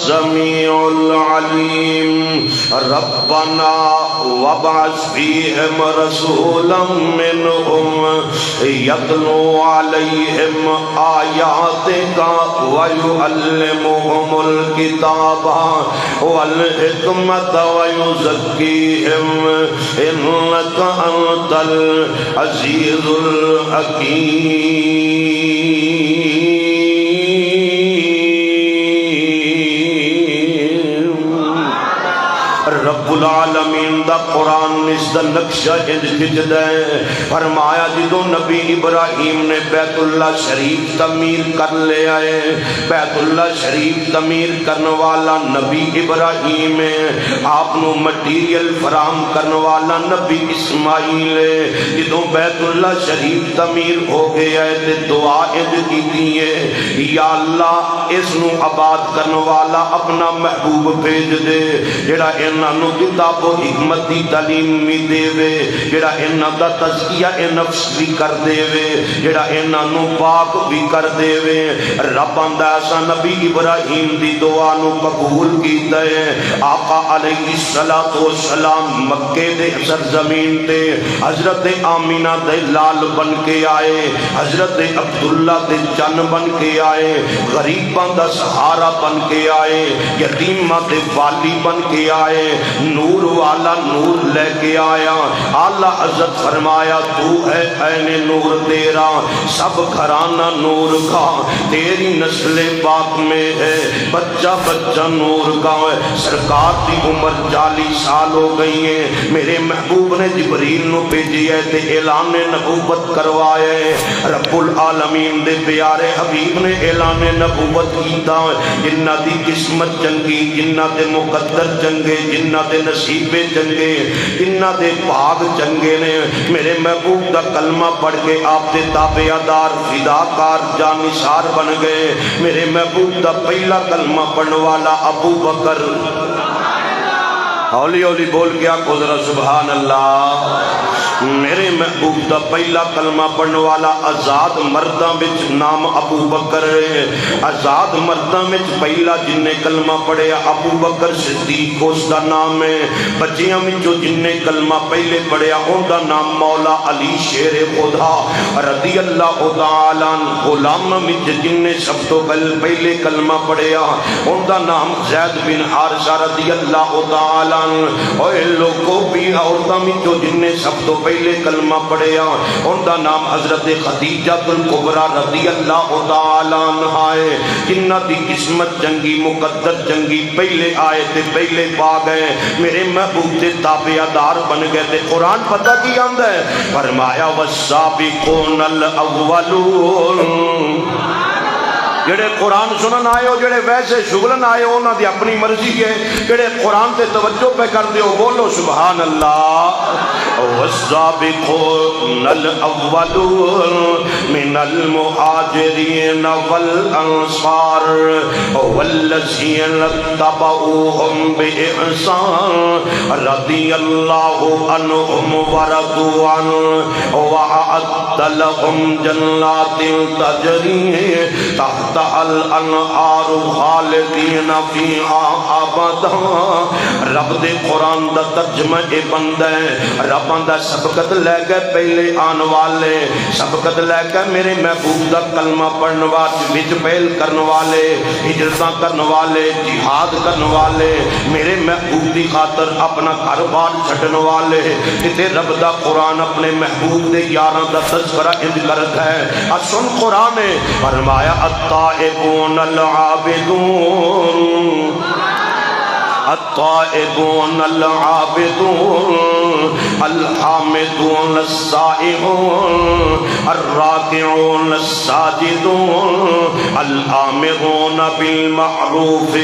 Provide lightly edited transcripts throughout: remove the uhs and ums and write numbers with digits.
السميع العليم ربنا وابعث فيهم رسولا منهم يتلو عليهم آياتك ويعلمهم الكتاب والحكمة ويزكيهم إنك أنت العزيز الحكيم رب العالمین دا قرآن اس دا نقشہ انج کھچدا ہے فرمایا جدوں نبی ابراہیم نے بیت اللہ شریف تعمیر کر لے آئے بیت اللہ شریف تعمیر کرنے والا نبی ابراہیم ہے آپ نو مٹیریل فراہم کرنے والا نبی اسماعیل ہے جدوں بیت اللہ شریف تعمیر ہو گیا ہے تے دعا انج کیتی ہے یا اللہ اس نو آباد کرنے والا اپنا محبوب بھیج دے جڑا انہاں نو کتاب و حکمت دی تعلیم بھی دے وے جڑا انہاں دا تزکیہ نفس بھی کر دے وے جڑا انہاں نو پاک بھی کر دے وے رب آندا ایسا نبی ابراہیم دی دعا نو قبول کیتا ہے آقا علیہ الصلوۃ والسلام مکے دے سرزمین تے حضرت آمینہ دے لال بن کے آئے حضرت عبداللہ دے چن بن کے آئے غریباں دا سہارا بن کے آئے یتیماں دے والی بن کے آئے نور والا نور لے کے آیا اعلیٰ حضرت فرمایا تو ہے عین نور تیرا سب گھرانہ نور کا تیری نسل پاک میں ہے بچہ بچہ نور کا ہے سرکار کی عمر 40 سال ہو گئی ہے میرے محبوب نے جبریل نو بھیجی ہے تے اعلان نبوت کروائے رب العالمین دے پیارے حبیب نے اعلان نبوت کیتا جنہ دی قسمت چنگی جنہ دے مقدر چنگے جنہ دے نصیبے چنگے جنہ دے بھاگ چنگے نے میرے محبوب دا کلمہ پڑھ کے آپ دے تابعدار فداکار جانثار بن گئے میرے محبوب دا پہلا کلمہ پڑھنے والا ابو بکر ہولی ہولی بول گیا کو ذرا سبحان اللہ میرے محبوب دا پہلا کلمہ پڑھنے والا آزاد مرداں وچ نام ابو بکر ہے آزاد مرداں وچ پہلا جن نے کلمہ پڑھیا ابو بکر صدیق اس دا نام ہے بچیاں وچوں جن نے کلمہ پہلے پڑھیا ان دا نام مولا علی شیر خدا رضی اللہ تعالی عنہ غلام وچ جن نے سب تو پہلے کلمہ پڑھیا ان دا نام زید بن حارثہ رضی اللہ تعالی عنہ اور لوگوں بھی عورتاں وچوں جن نے سب تو پہلے کلمہ پڑھیا ان دا نام حضرت خدیجہ الکبریٰ رضی اللہ تعالی عنہا ہے جنہ دی قسمت چنگی مقدر چنگی پہلے آئے تے پہلے پا گئے میرے محبوب تے تابعدار بن گئے تے قرآن پتہ کی آندا ہے فرمایا والسابقون الاولون جڑے قرآن سنن آئے ہو جڑے ویسے شغلن آئے ہو انہاں دی اپنی مرضی ہے جڑے قرآن تے توجہ پہ کر دے ہو بولو سبحان اللہ والسابقون الاولون من المہاجرین والانصار والذین اتبعوهم بإحسان رضی اللہ عنہم ورضوا عنہ وأعد لهم جنات تجری تحت الانہار خالدین فیہا ابدا رب دے قرآن دا ترجمہ اے بندہ ہے رب آندا سبقت لے گئے پہلے آن والے سبقت لے گئے میرے محبوب دا کلمہ پڑھنے والے وچ پہل کرنے والے ہجرتاں کرنے والے جہاد کرنے والے میرے محبوب دی خاطر اپنا گھر بار چھڈنے والے تے رب دا قرآن اپنے محبوب دے یاراں دا تذکرہ انج کرتا ہے سن قرآن ہے فرمایا التائبون العابدون الطائبون العابدون الحامدون السائحون الراكعون الساجدون الآمرون بالمعروف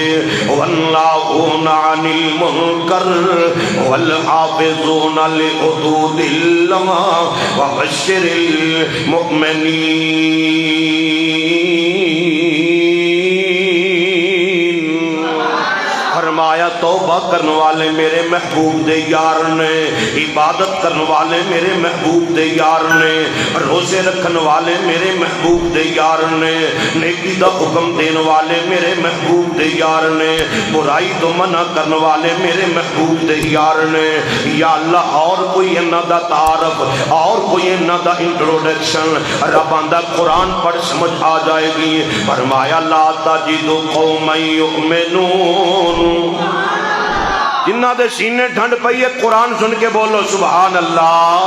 والناهون عن المنكر والحافظون لحدود الله وبشر المؤمنين فرمایا توبہ کرنے والے میرے محبوب دے یار نے، عبادت کرنے والے میرے محبوب دے یار نے، روزے رکھنے والے میرے محبوب دے یار نے، نیکی دا حکم دینے والے میرے محبوب دے یار نے، برائی تو منع کرنے والے میرے محبوب دے یار نے۔ یا اللہ اور کوئی انہاں دا تعارف، اور کوئی انہاں دا انٹروڈکشن رب آندا قرآن پڑھ سمجھ آ جائے گی۔ فرمایا لا تجد قوما یؤمنون، جنہ دے سینے ٹھنڈ پئی ہے قرآن سن کے بولو سبحان اللہ۔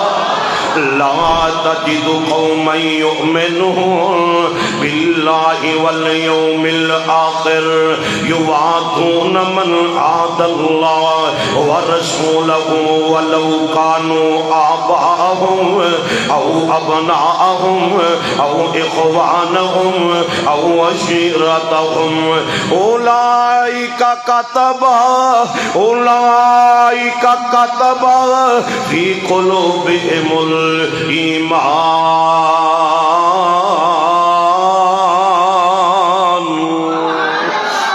لا تجد قوما یؤمنون باللہ والیوم الآخر یوادون من عاد اللہ ورسولہ ولو کانوا آباءہم او ابناءہم او اخوانہم او عشیرتہم اولئک کتب فی قلوبہم الایمان۔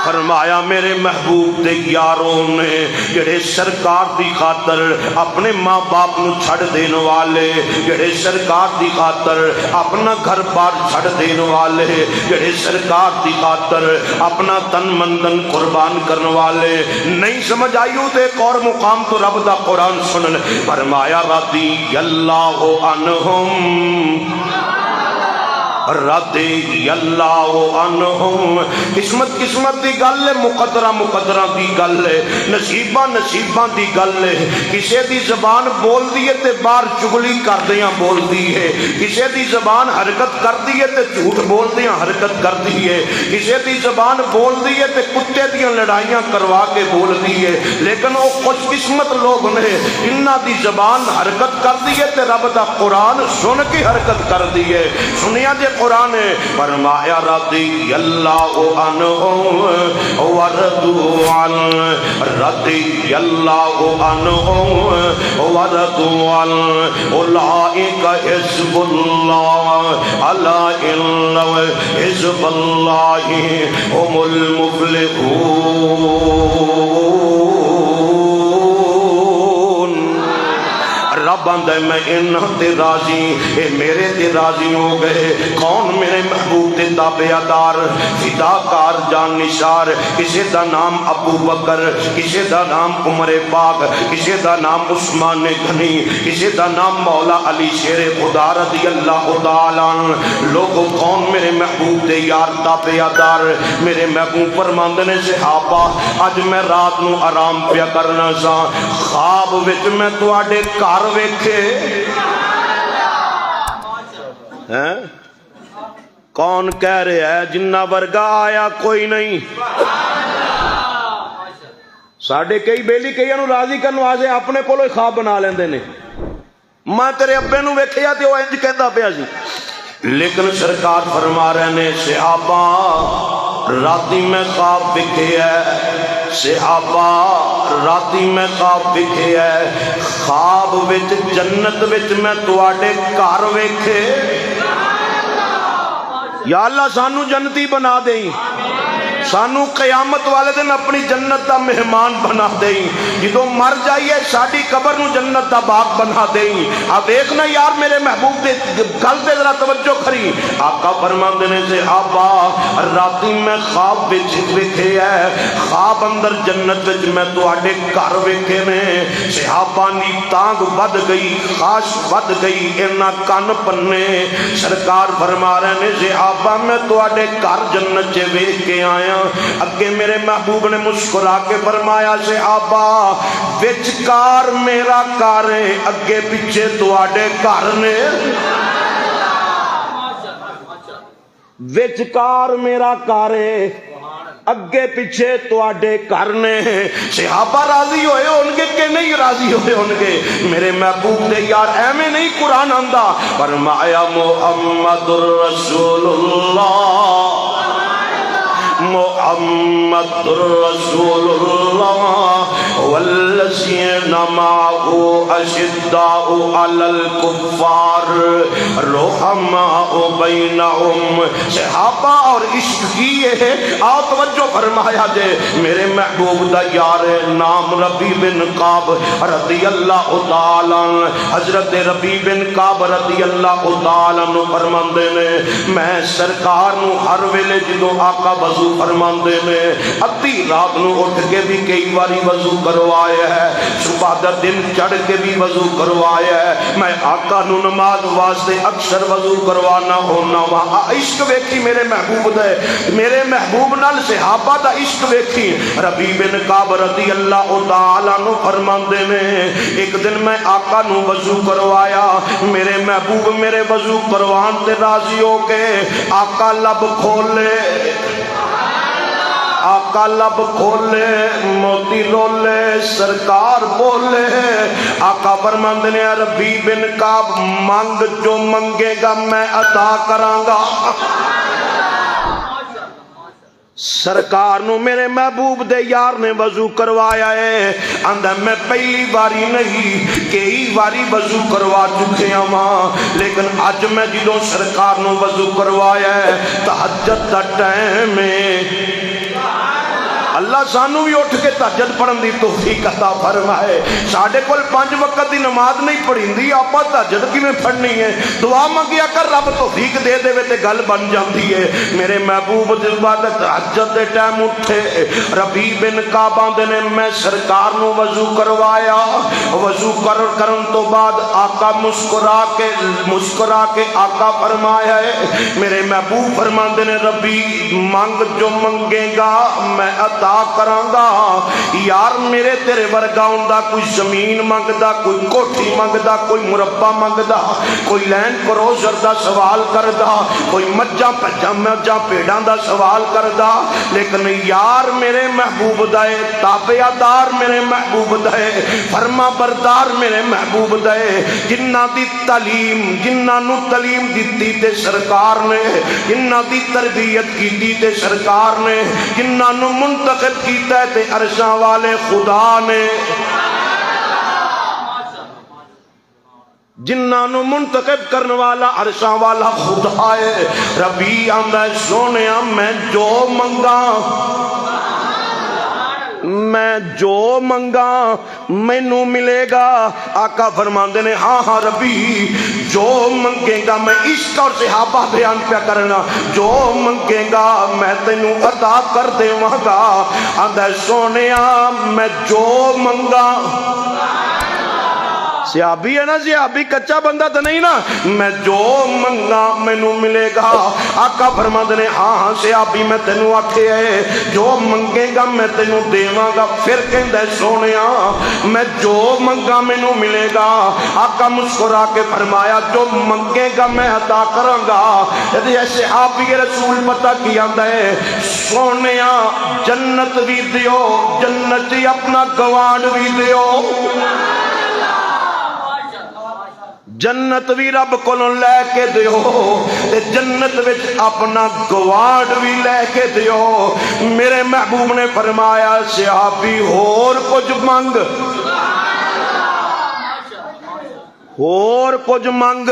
فرمایا میرے محبوب دے یاروں نے جڑے سرکار دی خاطر اپنے ماں باپ نو چھڑ دین والے، جڑے سرکار دی خاطر اپنا گھر بار چھڑ دین والے، جڑے سرکار دی خاطر اپنا تن مندن قربان کرنے والے، نہیں سمجھ آئی ہو تو ایک اور مقام تو رب دا قرآن سنن۔ فرمایا رضی اللہ عنہم، رضی اللہ عنہم، قسمت قسمت دی گل ہے، مقدرہ مقدرہ دی گل ہے، نصیبہ نصیبہ دی گل ہے۔ کسے دی زبان بول دیئے تے بار چگلی کر دیاں بول دی ہے، کسے دی زبان حرکت کر دیئے تے جھوٹ بول دیاں حرکت کر دی ہے، کسے دی زبان بول دیئے تے کتے دیاں لڑائیاں کروا کے بول دی ہے، لیکن وہ خوش قسمت لوگ نے انہاں دی زبان حرکت کر دیئے تے رب دا قرآن سن کے حرکت کر دیئے۔ سنیا جے قرآن ہے، فرمایا رضی اللہ عنہم ورضوا عنہ، رضی اللہ عنہم ورضوا عنہ، اولئک حزب اللہ، الا ان حزب اللہ هم المفلحون۔ رب آندہ میں انہاں تے راضی، اے میرے تے راضی ہو گئے۔ کون میرے محبوب تے تابعدار فداکار جان نثار، کسی دا نام ابو بکر، کسی دا نام عمر پاک، کسی دا نام عثمان غنی، کسی دا نام مولا علی شیر خدا رضی اللہ تعالیٰ عنہ۔ لوگوں کون میرے محبوب تے یار تابعدار؟ میرے محبوب فرماندے نے صحابہ اج میں رات نو آرام پیا کرنا سا، خواب وچ میں تواڈے گھر ویکھے۔ کون کہہ رہے ہے جنہ ورگا آیا کوئی نہیں؟ ساڑھے کئی بیلی کئی انہوں راضی کرنے واسطے اپنے کولو خواب بنا لیندے نے۔ میں تیرے ابے نو ویکھیا تے او انج کہندا پیا سی، لیکن سرکار فرما رہے نے صحابہ راتی میں خواب ویکھے ہے، صحابہ راتی میں خواب ویکھے ہے، خواب وچ جنت وچ میں تواڈے گھر ویکھے۔ یا اللہ سانو جنتی بنا دیں، سانو قیامت والے دن اپنی جنت دا مہمان بنا دیں، جدو مر جائیے ساڑی قبر نو جنت دا باغ بنا دیں۔ اب دیکھنا یار میرے محبوب دے گل تے ذرا توجہ کری۔ آقا فرماندے نے صحابہ راتی میں خواب وچ ویکھے ہے، خواب اندر جنت وچ میں تواڈے گھر ویکھے نے۔ صحابہ دی تانگ ود گئی، خاش ود گئی، اینا کان پنے۔ سرکار فرما رہے نے صحابہ میں تواڈے گھر جنت چ ویکھ کے آیا۔ اگے میرے محبوب نے مسکرا کے فرمایا صحابہ وچکار میرا گھر ہے، اگے پیچھے تواڈے گھر نے۔ وچکار میرا گھر ہے، اگے پیچھے تواڈے گھر نے۔ صحابہ راضی ہوئے ہونگے کہ نہیں راضی ہوئے ہونگے؟ میرے محبوب دے یار ایویں نہیں قرآن آندا، فرمایا محمد رسول اللہ، محمد رسول اللہ والذین معہ اشداء علی الکفار رحماء بینہم. صحابہ اور عشق کی ہے. آؤ توجہ فرمایا جے میرے محبوب دا یار نام ربی بن کعب رضی اللہ تعالی عنہ. حضرت ربی بن کعب رضی اللہ تعالی عنہ فرماندے نے میں سرکار نو ہر ویلے جدوں آقا وضو فرماندے نے ادھی رات نو اٹھ کے بھی کئی باری وضو کروایا ہے, صبح دا دن چڑھ کے بھی وضو کروایا ہے. میں آقا نو نماز واسطے اکثر وضو کروانا ہونا وا. عشق ویکھی میرے محبوب دے, میرے محبوب نال صحابہ دا عشق ویکھی. ربی بن کعب رضی اللہ تعالی عنہ فرماندے نے ایک دن میں آقا نو وضو کروایا, میرے محبوب میرے وضو کروان تے راضی ہو کے آقا لب کھولے, آقا لب کھولے موتی لولے سرکار بولے. آقا فرماندے نے ربی بن کعب مانگ جو منگے گا میں عطا کراں گا. سرکار نو میرے محبوب دے یار نے وضو کروایا ہے. آندا میں پہلی باری نہیں کئی باری وضو کروا چکے ہاں, لیکن اج میں جدوں سرکار نو وضو کروایا ہے تہجد دا ٹائم ہے. اللہ سانو بھی اٹھ کے تہجد پڑھن دی توفیق عطا فرمائے. ساڈے کول 5 وقت دی نماز نہیں پڑھیندی, آپا تہجد کیویں پڑھنی ہے؟ دعا منگیا کر رب توفیق دے دے تے گل بن جاندی ہے. میرے محبوب جس بعد تہجد دے ٹائم اٹھے ربی بن کعب دے نے میں سرکار نو وضو کروایا. وضو کرن تو بعد آقا مسکرا کے آقا فرمایا ہے میرے محبوب فرماندے نے ربی مانگ جو منگے گا میں عطا کراں گا. یار میرے تیرے ورگا ہوندا کوئی زمین منگدا, کوئی کوٹھی منگدا, کوئی مربع منگدا, کوئی لینڈ کروزر دا سوال کردا, کوئی مجھاں پیڑاں دا سوال کردا, لیکن یار میرے محبوب دے تابع دار میرے محبوب دے فرما بردار میرے محبوب دے جنہاں دی تعلیم جنہاں نو تعلیم دتی تے سرکار نے, جنہاں دی تربیت کیتی تے سرکار نے, جنہاں نو منتخب کیتا ہے تے عرشاں والے خدا نے, جنہاں نو منتخب کرنے والا عرشاں والا خدا ہے. ربی آندا ہے سونیا میں جو منگا مینوں ملے گا. آقا فرماندے نے ہاں ہاں ربی جو منگے گا میں عشق اور صحابہ بیان پہ کرنا, جو منگے گا میں تینوں عطا کر دیواں گا. آندا سونیا میں جو منگا, صحابی ہے نا, صحابی کچا بندہ تو نہیں نا, میں جو منگا مینوں ملے گا. آقا فرماندے نے ہاں ہاں صحابی میں تینوں آکھیا ہے جو منگے گا میں تینوں دیواں گا. پھر کہندا ہے سونیا میں جو منگا مینوں ملے گا. آقا مسکرا کے فرمایا جو منگے گا میں عطا کراں گا. یہ صحابی رسول پتہ کی آندا ہے سونیا جنت بھی دیو, جنت اپنا گوانڈ بھی دیو, جنت بھی رب کو لے کے دیو تے جنت وچ اپنا گوانڈ بھی لے کے دیو. میرے محبوب نے فرمایا صحابی اور کچھ منگ, اور کچھ منگ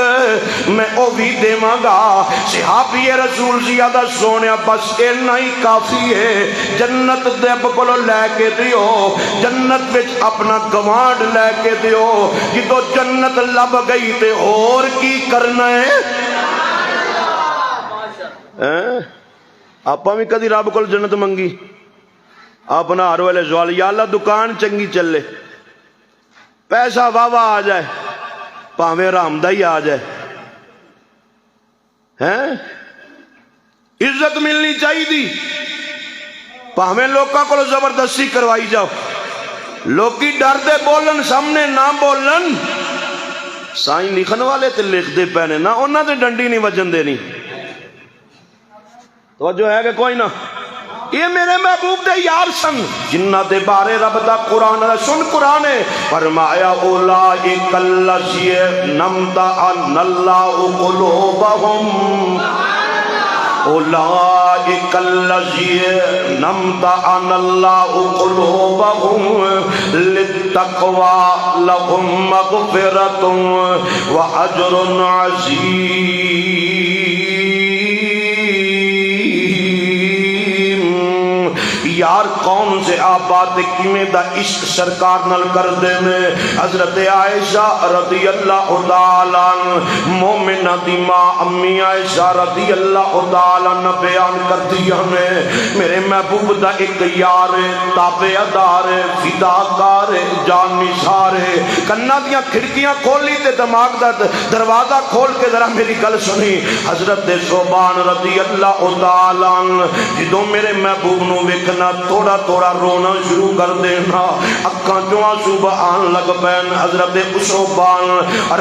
میں او بھی دیواں گا. صحابی رسول زیادہ سونیا بس اتنا ہی کافی ہے, جنت دے کولو لے کے دیو, جنت وچ اپنا گوانڈ لے کے دیو. جدو جنت لب گئی تے اور کی کرنا ہے؟ آپا بھی کدی رب کول جنت منگی؟ اپنا ہر ویلے سوال یا اللہ دکان چنگی چلے, پیسہ واہ آ جائے, پاویں رحمدہ ہی آ جائے, عزت ملنی چاہیے دی, پاویں لوکاں کو زبردستی کروائی جاؤ, لوکی ڈر دے بولن سامنے نہ بولن. سائیں لکھن والے تے لکھ دے پینے نہ انہاں تے ڈنڈی نہیں وجن دینی. توجہ ہے کہ کوئی نہ؟ یہ میرے محبوب دے یار سن جنہ دے بارے رب دا قرآن سن. قرآن فرمایا اولئک الذین امتحن اللہ قلوبہم اولئک الذین امتحن اللہ قلوبهم للتقوی لهم مغفرۃ واجر عظیم۔ یار کون سے آباد کیویں دا عشق سرکار نال کر دے نے۔ حضرت عائشہ رضی اللہ تعالی مومنہ دی ماں امی عائشہ رضی اللہ تعالی نے بیان کر دیا نے میرے محبوب دا ایک یار تابعدار فداکار جان نثار کنا دیاں کھڑکیاں کھولی تے دماغ دا دروازہ کھول کے ذرا میری گل سنی۔ حضرت صوبان رضی اللہ تعالی جدوں میرے محبوب نو ویکھنا تھوڑا تھوڑا رونا شروع کر دینا، اکھاں چوں آنسو بہان لگ پین۔ حضرت صوبان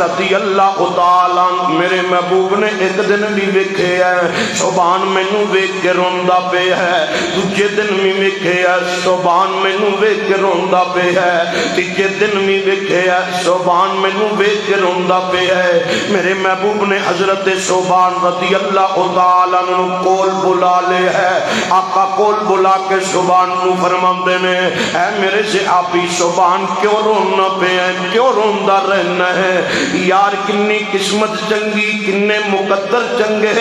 رضی اللہ تعالی میرے محبوب نے ایک دن بھی ویکھے ہے صوبان مینوں ویکھ کے روندا پے ہے، دوجے دن بھی ویکھے ہے صوبان مینوں ویکھ کے روندا پے ہے، تیجے دن بھی ویکھے ہے صوبان مینوں ویکھ کے روندا پے ہے۔ میرے محبوب نے حضرت صوبان رضی اللہ تعالی عنہ کول بلا لے ہے، آقا کول بلا کے صوبان نو فرماندے نے اے میرے صحابی صوبان کیوں رونا پہ ہے، کیوں روندا رہنا ہے؟ یار کنی قسمت چنگی، کنے مقدر چنگے،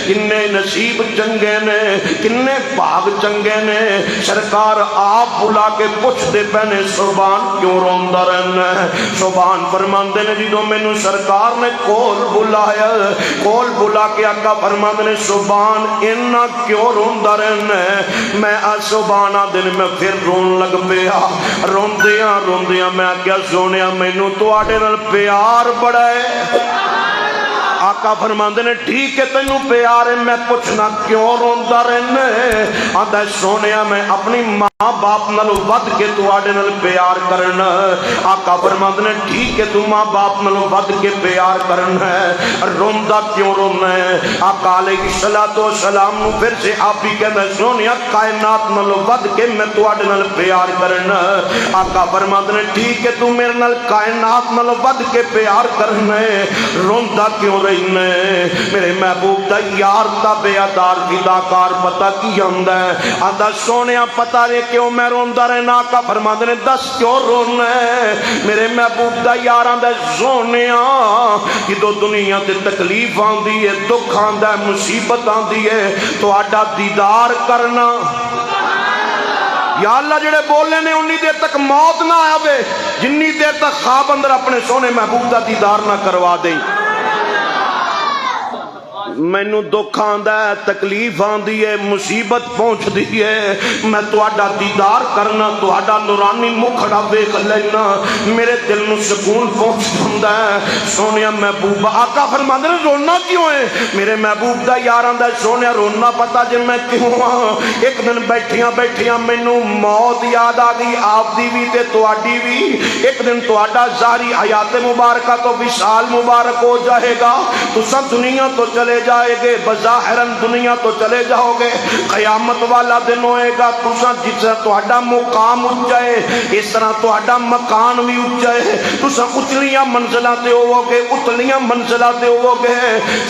کنے نصیب چنگے نے، کنے بھاگ چنگے نے۔ سرکار آپ بلا کے پوچھ دے پہنے صوبان کیوں روندا رہنا ہے؟ صوبان فرماندے نے جدوں مینوں سرکار نے کول بلایا، کول بلا کے آقا فرماندے نے صوبان اینا کیوں روندا رہنا ہے؟ میں صوبانہ دن میں پھر رون لگ پیا، روندیاں میں کیا سونیا مینوں تواڈے نال پیار بڑا ہے۔ آقا فرماندے نے ٹھیک ہے تینوں پیار ہے، میں پوچھنا کیوں روندا رہنا ہے؟ آندا سونیا میں اپنی ماں باپ نال ود کے تواڈے نال پیار کرنا۔ آقا فرماندے نے ٹھیک ہے تو ماں باپ نال ود کے پیار کرنا ہے، روندا کیوں رونا ہے؟ آقا علیہ الصلوۃ والسلام نو پھر سے آپ ہی کہندا سونیا کائنات نال ود کے میں تواڈے نال پیار کرنا۔ آقا فرماندے نے ٹھیک ہے تو میرے نال کائنات نال ود کے پیار کرنا ہے، روندا کیوں میرے محبوب دا یار تابعدار فداکار پتہ کی ہوندا ہے؟ آندا سونیا پتہ رے کیوں میں روندا رہنا؟ آقا فرماندے نے دس کیوں رونا ہے؟ میرے محبوب دا یار آندا سونیا جدوں دنیا تے تکلیف آندی ہے، دکھ آندا ہے، مصیبت آندی ہے، تہاڈا دیدار کرنا۔ یا اللہ جڑے بولنے نے انی دیر تک موت نہ آوے جنی دیر تک خواب اندر اپنے سونے محبوب دا دیدار نہ کروا دیں۔ مینوں دکھ آندا ہے، تکلیف آندی ہے، مصیبت پہنچدی ہے، میں تہاڈا دیدار کرنا، تہاڈا نورانی مکھڑا ویکھ لینا، میرے دل نو سکون پہنچ جاندا ہے۔ سونیا محبوب آقا فرماندے نے رونا کیوں ہے؟ میرے محبوب دا یار آندا ہے سونیا رونا پتہ جے میں کیوں ہاں؟ ایک دن بیٹھیاں مینوں موت یاد آ گئی، آپ دی بھی تے تہاڈی بھی۔ ایک دن تہاڈا ظاہری حیات مبارکہ تو وصال مبارک ہو جائے گا، تساں دنیا تو چلے جائے گے، بظاہراً دنیا تو چلے جاؤ گے، قیامت والا دن ہوئے گا، تساں جس طرح تہاڈا مقام اونچا ہے اس طرح تہاڈا مکان بھی اونچا ہے، تساں اتلیاں منزلاں تے ہوو گے، اتلیاں منزلاں تے ہوو گے۔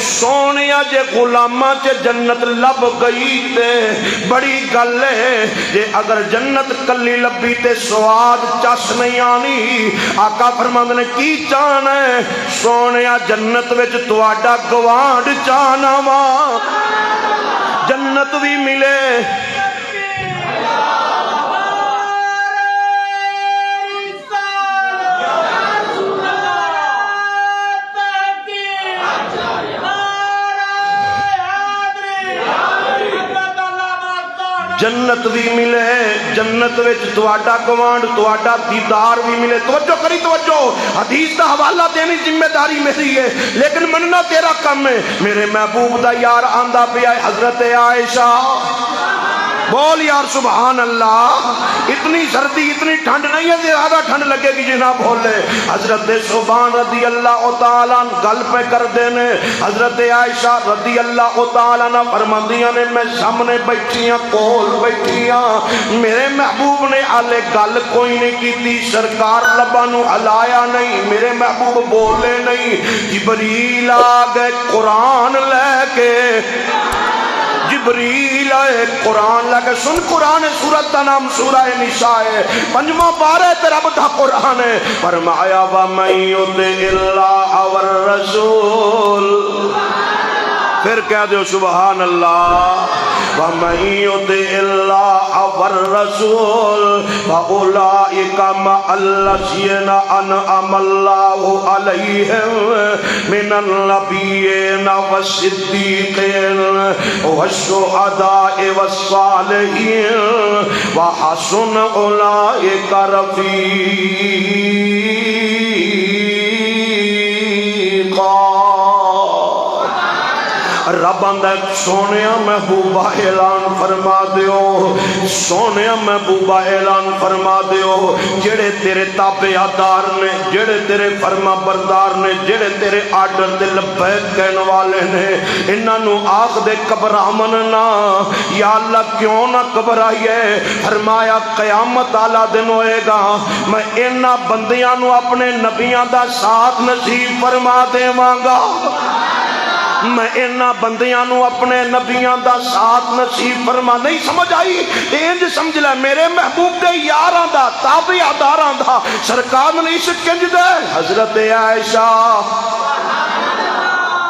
سونیا جے غلاماں چ جنت لب گئی تے بڑی گل ہے، جے اگر جنت کلی لبی تے سواد چس نہیں آنی۔ آقا فرماندے نے کی چاہنا ہے؟ سونیا جنت وچ تہاڈا گوانڈ چاہنا وا، جنت بھی ملے۔ جنت بھی ملے، جنت وچ تہاڈا گوانڈ تہاڈا دیدار بھی ملے۔ توجہ کری توجہ، حدیث دا حوالہ دینی ذمہ داری میری ہے لیکن مننا تیرا کم ہے۔ میرے محبوب دا یار آندا پیا حضرت عائشہ، بول یار سبحان اللہ، اتنی سردی اتنی ٹھنڈ نہیں ہے، زیادہ ٹھنڈ لگے گی جنا بولے۔ حضرت صوبان رضی اللہ تعالیٰ گل پہ کر دینے، حضرت عائشہ رضی اللہ تعالیٰ نہ فرماندیاں نے میں سامنے بیٹھیاں کول بیٹھیاں، میرے محبوب نے آلے گل کوئی نہیں کیتی، سرکار لبانو ہلایا نہیں، میرے محبوب بولے نہیں، جبریل آ گئے قرآن لے کے، جبریل آئے قرآن لگے سن قرآن سورت کا نام سورہ نساء ہے پنجواں بارہ تے رب دا قرآن ہے فرمایا وَمَن يُطِعِ اللَّهَ وَالرَّسُولَ پھر کہہ دو سبحان اللہ وَمَن يُطِعِ اللَّهَ وَالرَّسُولَ فَأُولَئِكَ مَعَ الَّذِينَ أَنْعَمَ اللَّهُ عَلَيْهِم مِّنَ النَّبِيِّينَ وَالصِّدِّيقِينَ وَالشُّهَدَاءِ وَالصَّالِحِينَ وَحَسُنَ أُولَئِكَ رَفِيقًا رب آندا سونے محبوبہ اعلان فرما دیو سونے محبوبہ اعلان فرما دیو جڑے تیرے تابعدار نے جڑے تیرے فرما بردار نے جڑے تیرے آرڈر دے لبیک کہنے والے نے انہاں نو آخ دے گھبراون نہ یا اللہ کیوں نہ گھبرائیے فرمایا قیامت والا دن ہوئے گا میں انہاں بندیاں نو اپنے نبیاں دا ساتھ نصیب فرما دیواں گا میں انہاں بندیاں نو اپنے نبیاں دا ساتھ نصیب فرما نہیں سمجھ آئی انج سمجھ لے میرے محبوب دے یاراں دا تابعداراں دا سرکار نے عشق کنج دے حضرت عائشہ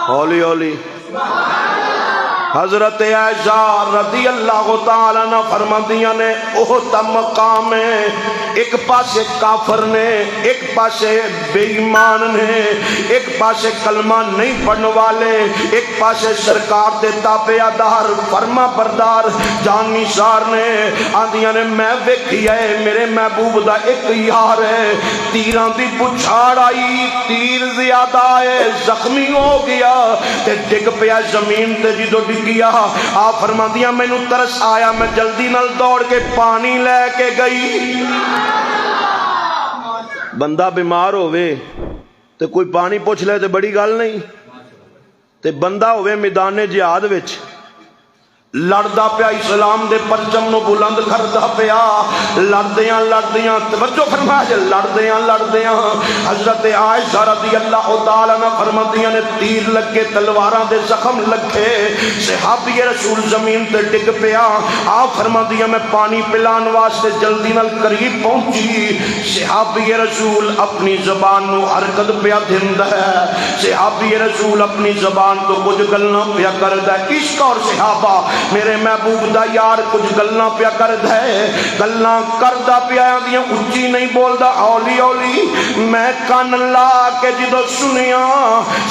ہولی ہولی حضرت عائشہ رضی اللہ تعالیٰ عنہ فرماندیاں نے احد مقام ہے ایک پاسے کافر نے ایک پاسے بے ایمان نے ایک پاسے کلمہ نہیں پڑھنے والے ایک پاسے سرکار دے تابعدار فرما بردار جان نثار نے آندیاں نے میں ویکھیا ہے میرے محبوب دا ایک یار ہے تیراں دی بچھاڑ آئی تیر زیادہ ہے زخمی ہو گیا تے ڈگ پیا زمین تے جدو گیا آپ فرماندیاں میں نو ترس آیا میں جلدی نال دوڑ کے پانی لے کے گئی بندہ بیمار ہوئے تو کوئی پانی پوچھ لے تو بڑی گل نہیں تے بندہ ہوئے میدان جہاد وچ لڑدا پیا اسلام دے پرچم نو بلند کردا پیا لڑدیاں توجہ فرما جے لڑدیاں حضرت عائشہ رضی اللہ تعالی عنہ فرماندیاں نے تیر لگے تلواراں دے زخم لگے صحابی رسول زمین تے ڈگ پیا آپ فرماندیاں میں پانی پلان واسطے جلدی نال قریب پہنچی صحابی رسول اپنی زبان نو حرکت پیا دیندا ہے صحابی رسول اپنی زبان تو کچھ گلاں پیا کردا ہے عشق اور صحابہ میرے محبوب دا یار کچھ گلاں پیا کردا ہے گلاں کردا پیا دیاں اچھی نہیں بولدا ہولی ہولی میں کان لا کے جدو سنیا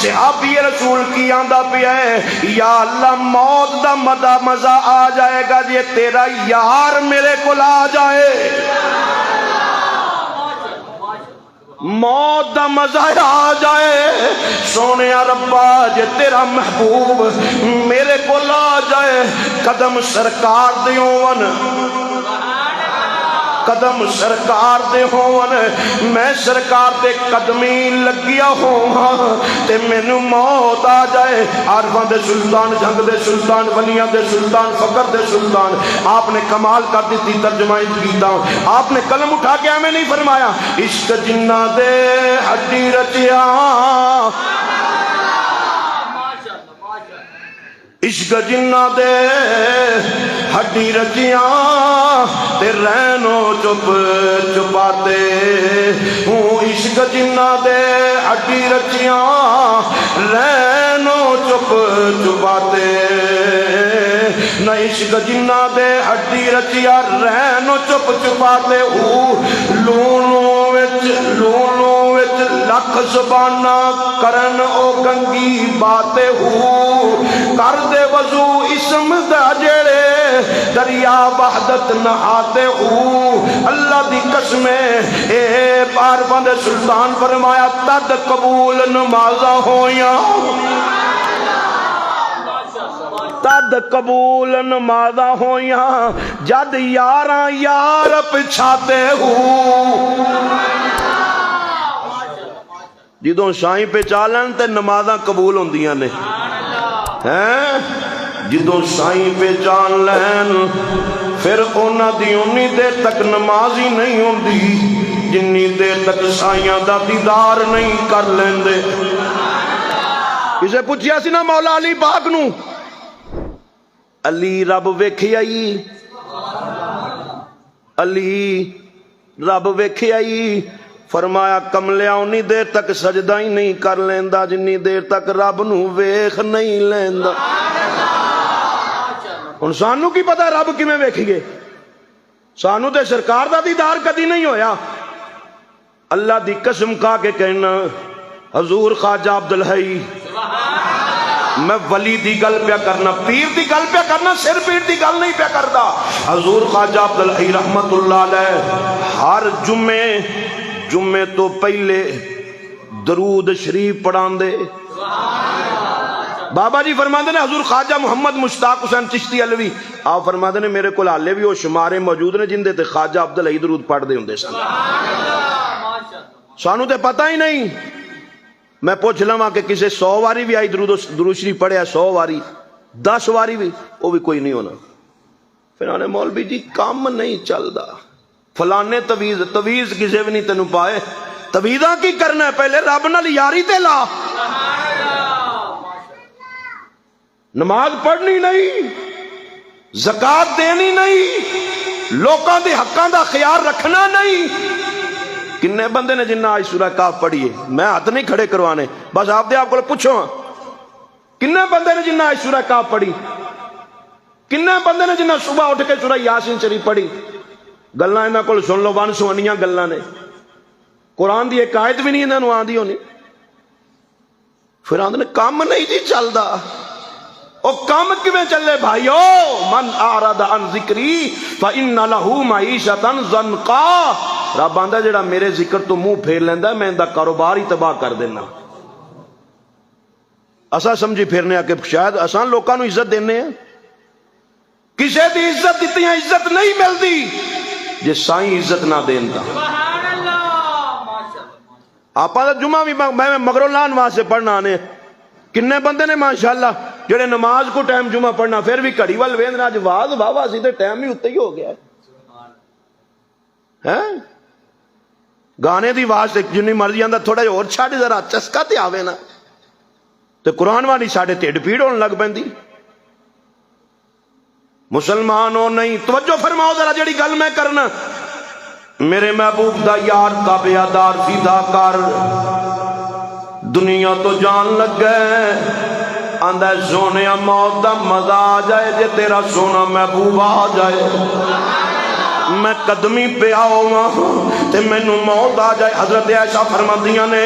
صحابی رسول کی آندا پیا ہے یا اللہ موت دا مزہ آ جائے گا جی تیرا یار میرے کول آ جائے موت دا مزہ آ جائے سونے ربا جے تیرا محبوب میرے کو لا جائے قدم سرکار دے ہون قدم سرکار دے ہون میں سرکار دے قدمی لگیا ہوں تے مینوں موت آ جائے عارفاں دے سلطان جنگ دے سلطان ولیاں دے سلطان فقر دے سلطان آپ نے کمال کر دیتی ترجمہ کیتا آپ نے قلم اٹھا کے ہمیں نہیں فرمایا عشق جنہ دے ہڈی رچیا عشق جنہ دے ہڈی رچیاں تے رہنو چپ چپاتے ہوں عشق جنہ دے ہڈی رچیاں رہنو چپ چپاتے نہ عشق جنہ دے ہڈی رچیا رہنو چپ چپاتے لونوں وچ لکھ زبانہ کرن او گنگی باتے کر دے وضو اسم دا جڑے دریا وحدت نہاتے اللہ دی قسمیں اے بار بند سلطان فرمایا تد قبول نمازہ ہویاں تد قبول نمازہ ہویاں جد یاراں یار پچھاتے جدوں شاہیں پہ چالن تے نمازاں قبول ہوندیاں نے جدوں شاہیں پہ چال لین پھر اونا دی انی دیر تک نمازی نہیں ہوندی جنی دیر تک شاہیاں دا دیدار نہیں کر لیندے اسے پوچھیا سی نا مولا علی باغ نو علی رب ویکھیا ہی، علی رب ویکھیا ہی، فرمایا کملیا اُنی دیر تک سجدہ ہی نہیں کر لیندا جنی دیر تک رب نو ویکھ نہیں لیندا۔ ہن سانو کی پتہ رب کیویں ویکھیے، سانو تے سرکار دا دیدار کدی نہیں ہویا۔ اللہ دی قسم کھا کے کہنا حضور خواجہ عبدالحی، میں ولی دی گل پیا کرنا، پیر دی گل پیا کرنا، سر پیر دی گل نہیں پیا کردا۔ حضور خواجہ عبدالحی رحمت اللہ علیہ ہر جمعے تو پہلے درود شریف پڑھان دے۔ بابا جی فرماندے نے حضور خواجہ محمد مشتاق حسین چشتی علوی آپ فرماندے نے میرے کو حالے بھی وہ شمارے موجود نے جن دے تے خواجہ عبدالحی درود پڑھ دے ہوندے سن۔ سانو تے پتہ ہی نہیں، میں پوچھ لواں کہ کسے 100 واری بھی آئی درود شریف پڑھیا، 100 واری 10 واری بھی، وہ بھی کوئی نہیں ہونا۔ پھر آنے مولوی جی کام نہیں چلدا، فلانے تویز کسے بھی نہیں تینوں پائے، تویزاں کی کرنا ہے، پہلے رب نال یاری تے لا۔ نماز پڑھنی نہیں، زکات دینی نہیں، لوکاں دے حقاں دا خیال رکھنا نہیں۔ کنے بندے نے جنہ آج سورہ کاف پڑھی ہے، میں ہاتھ نہیں کھڑے کروانے، بس آپ دے آپ کو پوچھو کنے بندے نے جنہ آج سورہ کاف پڑھی، کنے بندے نے جنہ صبح اٹھ کے سورہ یاسین شریف پڑھی۔ گلاں انہاں کول سن لو، ون سونیاں گلاں نے، قرآن دی ایک آیت بھی نہیں انہاں نوں آندی ہونی۔ پھر آندے نے کام نہیں جی چلدا، او کام کیویں چلے بھائیو؟ من اعرض عن ذکری فإن له معیشۃ ضنقا، رب آندا جڑا میرے ذکر تو منہ پھیر لیندا میں اندا کاروبار ہی تباہ کر دینا۔ اساں سمجھی پھرنے آ کہ شاید اساں لوکاں نو عزت دینے ہیں، کسے دی عزت دتی ہے عزت نہیں ملدی جے سائیں عزت نہ دین دا۔ آپاں دا جمعہ بھی میں مغرو لان واسطے پڑھنا آنے، کنے بندے نے ماشاءاللہ جڑے نماز کو ٹائم جمعہ پڑھنا پھر بھی گھڑی وال ویندنا، اج واز واہ سی تے ٹائم ہی اتنے ہی ہو گیا ہے۔ گانے دی آواز تے جنی مرضی آندا تھوڑا جہا اور چھڈ ذرا چسکا تے آوے نا، تے قرآن والی ساڈے ٹھڈ پیڑ ہون لگ پیندی۔ مسلمانوں نہیں توجہ فرماؤ ذرا جڑی گل میں کرنا، میرے محبوب دا یار تابعدار فدا کر، دنیا تو جان لگ گئے، آندا سونے موت دا مزہ آ جائے جے تیرا سونا محبوب آ جائے، میں قدمی پہ آؤں تے مینوں موت آ جائے۔ حضرت عائشہ فرماندیاں نے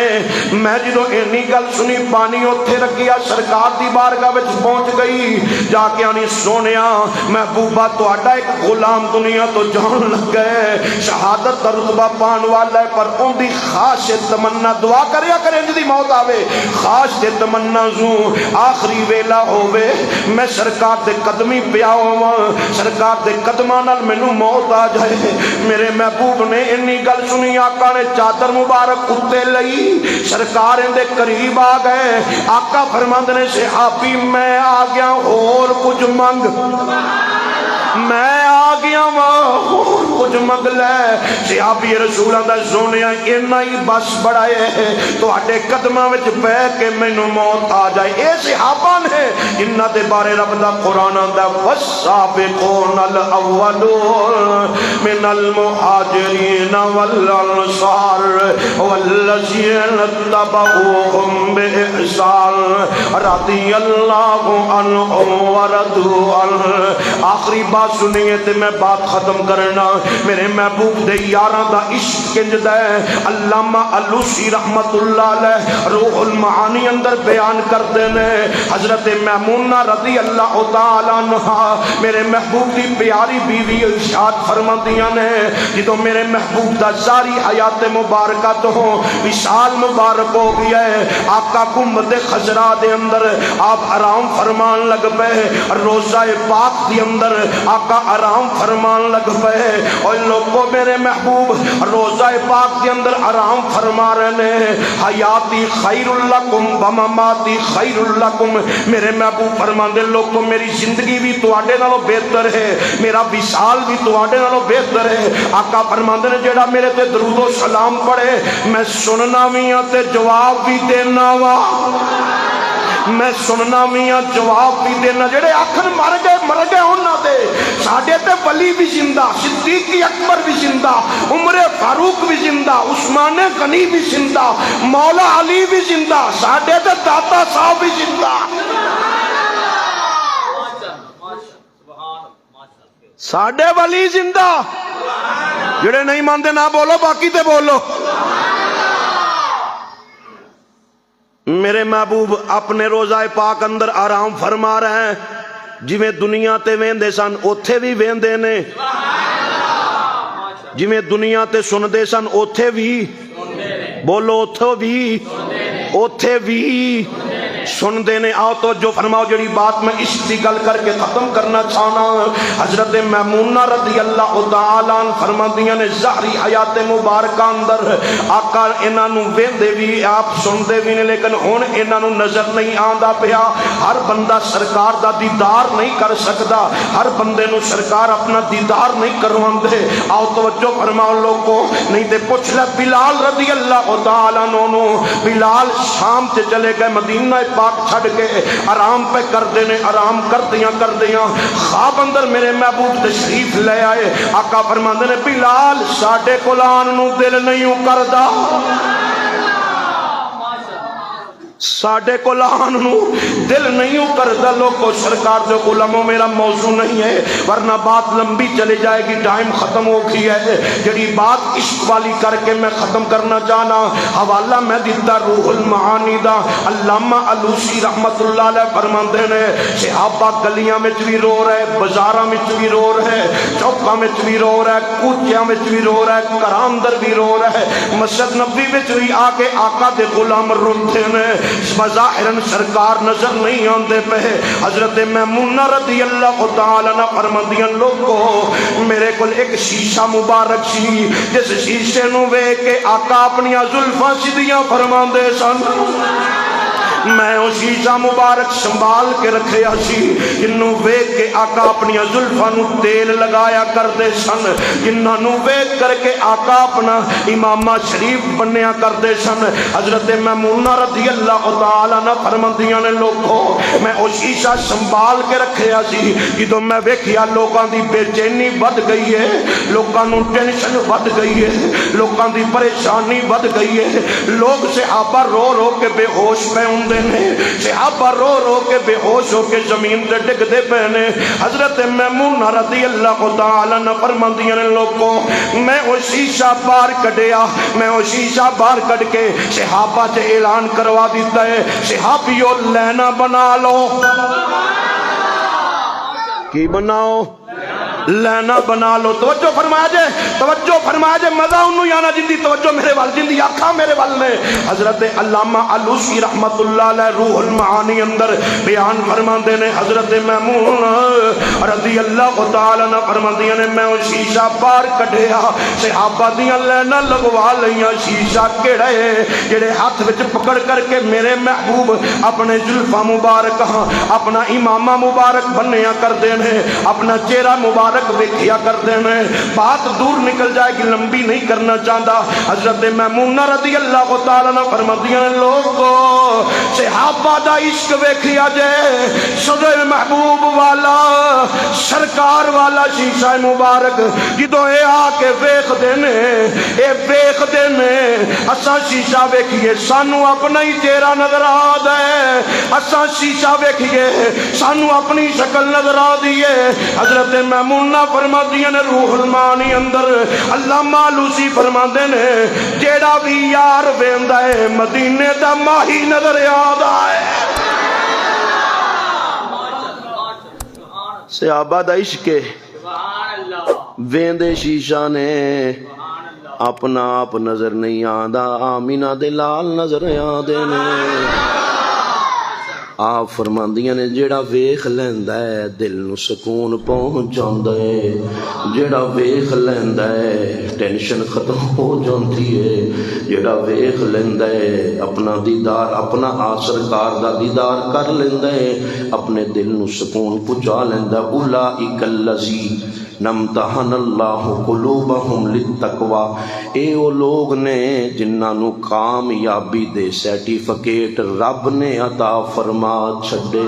میں جدوں اینی گل سنی پانی اوتھے رکھیا، سرکار دی بارگاہ وچ پہنچ گئی، جا کے آنی سونیا محبوبہ تہاڈا ایک غلام دنیا تو جان لگ گئے، شہادت دا رتبہ پان والا ہے، پر اون دی خواہش تمنا دعا کریا کرے انج دی موت آوے، خواہش تے تمنا زوں آخری ویلا ہووے میں سرکار دے قدمی پہ آواں، سرکار دے قدماں نال مینوں موت آ جائے۔ میرے محبوب نے انی گل سنی، آقا نے چادر مبارک اتے لئی، سرکار اندے قریب آ گئے، آقا فرماندے نے صحابی میں آ گیا اور کچھ منگ، میں آ گیا وہاں کچھ منگ لے۔ صحابی رسول دا سونیا اینا ہی بس بڑھائے تو آٹے قدمہ وچ پہ کے مینوں موت آ جائے۔ اے صحابہ نے جنہ دے بارے رب دا قرآن دا والسابقون الاولون من المہاجرین والانصار والذین اتبعوہم بإحسان رضی اللہ عنہم ورضوا عنہ۔ آخری بات سنیے تے میں بات ختم کرنا، میرے محبوب دے یاراں دا عشق کنج دا ہے۔ علامہ علوسی رحمت اللہ علیہ روح المعانی اندر بیان کردے نے، حضرت میمونہ رضی اللہ تعالی عنہا میرے محبوب دی پیاری بیوی ارشاد فرماندیاں نے، جدوں میرے محبوب دا ساری حیات مبارکہ تو وصال مبارک ہو گیا ہے، آقا گنبد خضرا دے اندر آپ آرام فرمان لگ پے، روضہ پاک دی اندر آقا آرام فرمان لگ پے، اور لوگوں میرے محبوب روضہ پاک دی اندر آرام فرما رہے ہیں، حیاتی خیر لکم ومماتی خیر لکم۔ میرے محبوب فرماندے لوگوں میری زندگی بھی تواڈے نالوں بہتر ہے، میرا وصال بھی تواڈے نالوں بہتر ہے۔ آقا فرماندے نے جڑا میرے تے درود و سلام پڑھے میں سننا بھی ہاں تے جواب بھی دینا وا، میں سننا بھی ہاں جواب بھی دینا۔ جڑے آکھن مر گئے مر گئے انہاں دے ساڈے تے ولی بھی زندہ، صدیق اکبر بھی زندہ، عمر فاروق بھی زندہ، عثمان غنی بھی زندہ، مولا علی بھی زندہ، ساڈے تے داتا صاحب بھی زندہ، ساڈے ولی زندہ، جڑے نہیں مانتے نہ بولو، باقی تے بولو۔ میرے محبوب اپنے روزہ پاک اندر آرام فرما رہے ہیں، جویں دنیا تے ویندے سن اوتھے بھی ویندے نے، جویں دنیا تے سندے سن اوتھے بھی بولو، اوتھے بھی سندے نے۔ آؤ تو جو فرماؤ جڑی بات میں اس کی گل کر کے ختم کرنا چاہنا، حضرت میمونہ رضی اللہ تعالیٰ عنہ فرماندیاں نے ظاہری حیات مبارکہ اندر آقا انہاں نوں ویندے بھی آپ سندے بھی نے، لیکن ہن انہاں نوں نظر نہیں آندا پیا۔ ہر بندہ سرکار دا دیدار نہیں کر سکدا، ہر بندے نوں سرکار اپنا دیدار نہیں کرواندے۔ آؤ توجہ فرماؤ لوگو، نہیں تے پوچھ لے بلال رضی اللہ تعالیٰ عنہ، بلال شام تے چلے گئے، مدینہ پاک چھڑ کے آرام پہ کر دینے، آرام کر دیاں خواب اندر میرے محبوب تشریف لے آئے۔ آقا فرماندے نے بلال ساڈے قرآن نو دل نہیں کردا، ساڈے قرآن نو دل نہیں کردا۔ لوگو سرکار جو علماء میرا موضوع نہیں ہے، ورنہ بات لمبی چلی جائے گی، ٹائم ختم ہو گئی ہے۔ جڑی بات عشق والی کر کے میں ختم کرنا چاہنا، حوالہ میں دیتا روح المعانی دا، علامہ علوسی رحمت اللہ علیہ فرماندے نے صحابہ گلیاں میں بھی رو رہے، بازاراں میں بھی رو رہے، چوکاں میں بھی رو رہے، کوچیاں میں بھی رو رہے، گھراں اندر بھی رو رہے، مسجد نبوی میں بھی آ کے آقا دے غلام روندے نے، بظاہراً سرکار نظر نہیں آندے پہ۔ حضرت میمونہ رضی اللہ تعالیٰ عنہ فرماندیاں لوگو میرے کول ایک شیشہ مبارک سی، جس شیشے نو ویکھ کے آقا اپنی زلفاں سیدھیاں فرماندے سن، میں وہ شیشہ مبارک سنبھال کے رکھیا سی، جنوں ویکھ کے آقا اپنی زلفاں نو تیل لگایا کردے سن، جنہاں نو ویکھ کر کے آقا اپنا امامہ شریف بنیا کردے سن۔ حضرت میمونہ رضی اللہ تعالیٰ عنہ فرماندیاں نے لوگو میں وہ شیشہ سنبھال کے رکھیا سی، جدوں میں ویکھیا لوکاں دی بے چینی ود گئی ہے، لوکاں نو ٹینشن ود گئی ہے، لوکاں دی پریشانی ود گئی ہے، لوگ صحابہ رو رو کے بے ہوش پہ ہوں، صحابہ رو رو کے بے ہوش ہو کے زمین تے ڈگ دے پہنے۔ حضرت میمونہ رضی اللہ تعالیٰ عنہ فرماندیاں نے لوگوں میں وہ شیشہ باہر کڈیا، میں وہ شیشہ باہر کڈ کے صحابہ سے اعلان کروا دیتا ہے، صحابیو لینا بنا لو، کی بناؤ؟ لینا بنا لو۔ توجہ فرمایا جے مزہ انہوں یا نہ جندی، توجہ میرے وال جندی آنکھاں میرے وال نے۔ حضرت علامہ علوسی رحمت اللہ علیہ روح المعانی اندر بیان فرماندے نے، حضرت میمونہ رضی اللہ تعالیٰ عنہ فرماندیاں نے میں وہ شیشہ باہر کڈیا، صحابہ دیاں لینا لگوا لیاں، شیشہ کیڑے جڑے ہاتھ وچ پکڑ کر کے میرے محبوب اپنے زلفاں مبارک اپنا امامہ مبارک بنیا کر دینے، اپنا چہرہ مبارک ویکھیا کرتے ہیں۔ بات دور نکل جائے گی، لمبی نہیں کرنا چاہتا۔ حضرت میمونہ رضی اللہ تعالیٰ عنہ فرماندیاں نے لوگو صحابہ دا عشق ویکھیا جائے، صدر محبوب والا سرکار والا شیشہ مبارک جدو اے آ کے ویکھ دینے، اے ویکھ دینے، اساں شیشہ ویکھیے سانو اپنا ہی چہرہ نظر آ دے، اساں شیشہ ویکھیے سانو اپنی شکل نظر آ دیے۔ حضرت میمونہ فرماندیاں نے روح المعانی اندر علامہ علوسی فرماندے نے جیڑا بھی یار ویندا ہے مدینے دا ماہی نظر آدا ہے۔ صحابہ دا عشق ویندے شیشہ نے اپنا آپ نظر نہیں آندا، آمینہ دے لال نظر آدے نے۔ آپ فرماندیاں نے جیڑا ویکھ لیندا ہے دل نو سکون پہنچ جاندا ہے، جیڑا ویکھ لیندا ہے ٹینشن ختم ہو جاندی ہے، جیڑا ویکھ لیندا ہے اپنا دیدار اپنا سرکار دا دیدار کر لیندا ہے، اپنے دل نو سکون پہنچا لیندا۔ اولئک الذین امتحن اللہ قلوبہم للتقوی، اے وہ لوگ نے جنہاں نو کامیابی دے سرٹیفکیٹ رب نے عطا فرما چھڈے۔